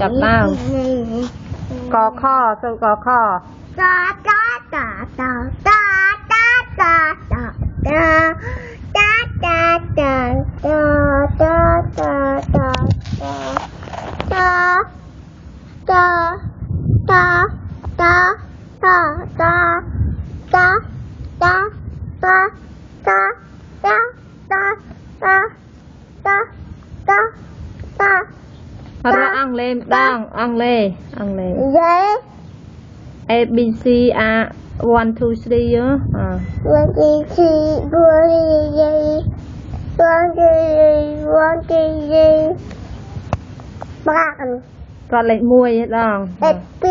จับตั้งกอข้อสู้กอข้ออังเลดังอังเลA B C A 1 2 3 nhớ one two three ba còn lệnh mùi đong P P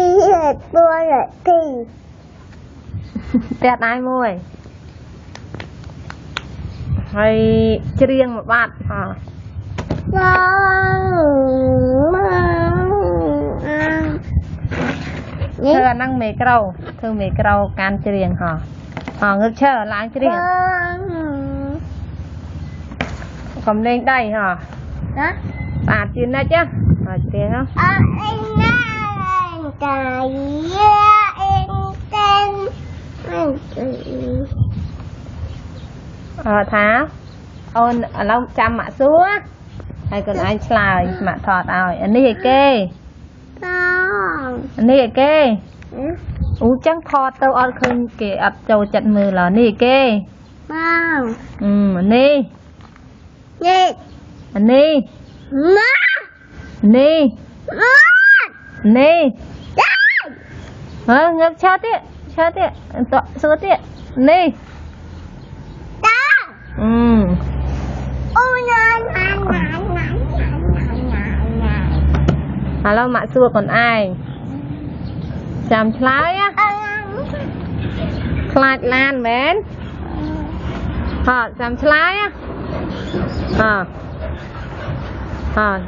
tẹt ai mùi hay riêng một bạn thưa năng mì cầu thưa mì cầu can riêng hả ngược chờ láng riêng cầm lên đây hả bạn chuyện này chứ chuyện không tháo ôn lâu chăm mạ xuống hay còn anh xài mạ thọt rồi anh đi kê anh đi kê trắng thọt tao ăn khơi kì ập châu chặt mưa là đi kê anh đi anh đi đi đi ngập chết tiệt sửa tiệt đi hello mạ xua còn ai chạm lái á khát lan mến chạm lái á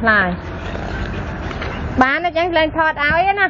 lại bán nó chẳng lên thọt áo ấy nè